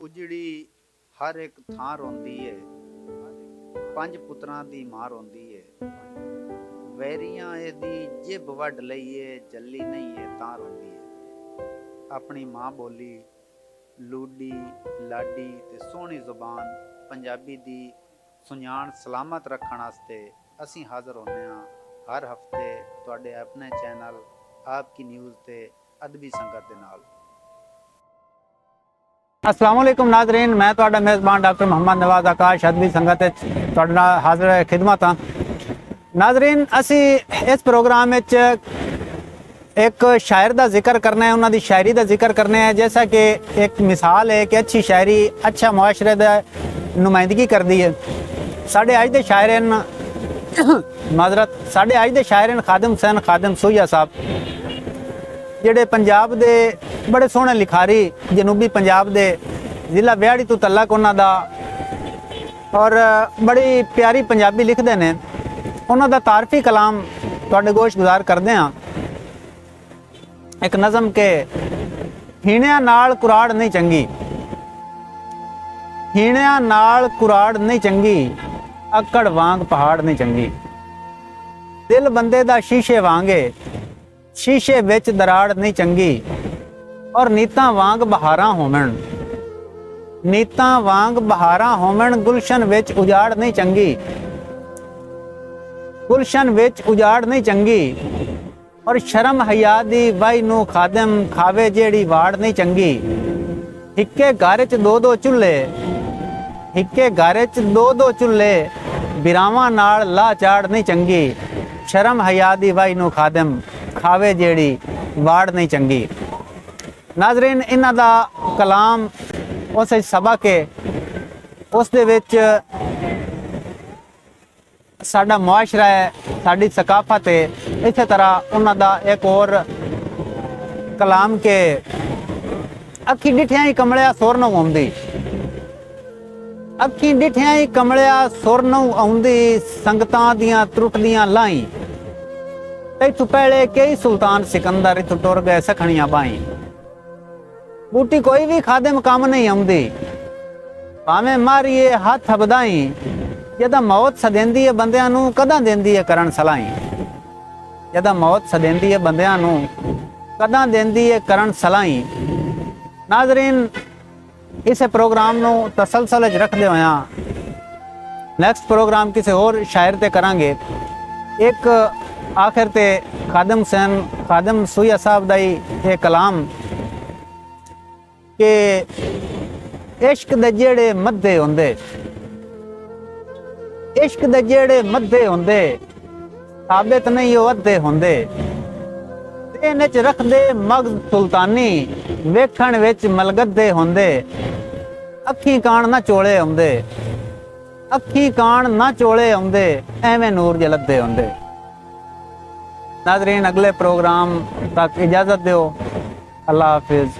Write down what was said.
ਉਜੜੀ ਹਰ ਇੱਕ ਥਾਂ ਰੋਂਦੀ ਏ, ਪੰਜ ਪੁੱਤਰਾਂ ਦੀ ਮਾਂ ਰੋਂਦੀ ਏ। ਵੈਰੀਆਂ ਇਹਦੀ ਜਿਬ ਵੱਢ ਲਈਏ, ਚੱਲੀ ਨਹੀਂ ਏ ਤਾਂ ਰੋਂਦੀ ਏ। ਆਪਣੀ ਮਾਂ ਬੋਲੀ ਲੂਡੀ ਲਾਡੀ ਤੇ ਸੋਹਣੀ ਜ਼ੁਬਾਨ ਪੰਜਾਬੀ ਦੀ ਸੁਣਾਣ ਸਲਾਮਤ ਰੱਖਣ ਵਾਸਤੇ ਅਸੀਂ ਹਾਜ਼ਰ ਹੁੰਦੇ ਹਾਂ ਹਰ ਹਫਤੇ ਤੁਹਾਡੇ ਆਪਣੇ ਚੈਨਲ ਆਪ ਕੀ ਨਿਊਜ਼ ਤੇ ਅਦਬੀ ਸੰਗਤ ਦੇ ਨਾਲ। अस्सलाम वालेकुम नाज़रीन, मैं तुहाडा मेज़बान डॉक्टर मोहम्मद नवाज आकाश अदबी संगत तुहाडे नाल हाज़र खिदमत हाँ। नाज़रीन, असी इस प्रोग्राम में एक शायर का जिक्र करना है, उन्होंने शायरी का जिक्र करना है। जैसा कि एक मिसाल है कि अच्छी शायरी अच्छा मुआशरे की नुमाइंदगी करती है। साढ़े अज के शायर माजरत साढ़े अज के शायर खादिम हुसैन खादिम सूहिया साहब, ਜਿਹੜੇ पंजाब के बड़े सोहने लिखारी जनूबी पंजाब के जिला विहाड़ी तो तलक उन्हों का और बड़ी प्यारी पंजाबी लिखते हैं। उन्हों का तारफी कलाम तुहाडे गोश गुजार करते हैं। एक नज़म के हीणिया नाल कुराड़ नहीं चंगी, हीणिया नाल कुराड़ नहीं चंगी, अकड़ वांग पहाड़ नहीं चंगी। दिल बंदे दा शीशे वांगे, शीशे विच दराड़ नहीं चंगी, और नीतां वांग बहारां होवण, नीतां वांग बहारां होवण, गुलशन विच उजाड़ नहीं चंगी, गुलशन विच उजाड़ नहीं चंगी। और शर्म हया दी वाई नू खादिम खावे जेड़ी वाड़ नहीं चंगी। हिक्के घर च दो दो चुल्हे, हिक्के घर च दो दो चुल्हे, बिरावां नाल ला चाड़ नहीं चंगी। शर्म हया दी वाई नू खादिम खावे जेड़ी वाड़ नहीं चंगी। नाज़रीन, इन्हां दा कलाम उस सभा के उस दे विच साडा मुआशरा है, साडी सकाफत है। इस तरह उन्हां दा एक और कलाम के अखी डिठिया ही कमलिया सुर नूं आउंदी, अखी डिठिया ही कमलिया सुर नूं आउंदी, संगतां दियां त्रुटदियां लाहीं, इथों पहले कई सुल्तान सिकंदर इथों टुर गए सखणियां बाई। बूटी कोई भी खादिम काम नहीं आउंदी, भावें मारिए हाथ बधाई, जदा मौत सदेंदी है बंदियां नूं कदां देंदी है करन सलाई। जदा मौत सदेंदी है बंदियां नूं कदां देंदी है करन सलाई। नाज़रीन, इस प्रोग्राम नूं तसलसल च रखदे होया नैक्सट प्रोग्राम किसी होर शायर ते करांगे। एक आखिर ते खादिम हुसैन खादिम सूहिया साहब दा ही ये कलाम कि इश्क दे जेड़े मद्धे होंदे, इश्क दे जेड़े मद्धे होंदे, साबित नहीं वो अद्धे होंदे। देन च रखदे मगज सुल्तानी, वेखण विच मलगदे होंदे। अखी कान ना चोले आउंदे, अखी कान ना चोले आउंदे, एवें नूर जलदे होंदे। नाज़रीन, अगले प्रोग्राम तक इजाज़त दो। अल्लाह हाफिज़।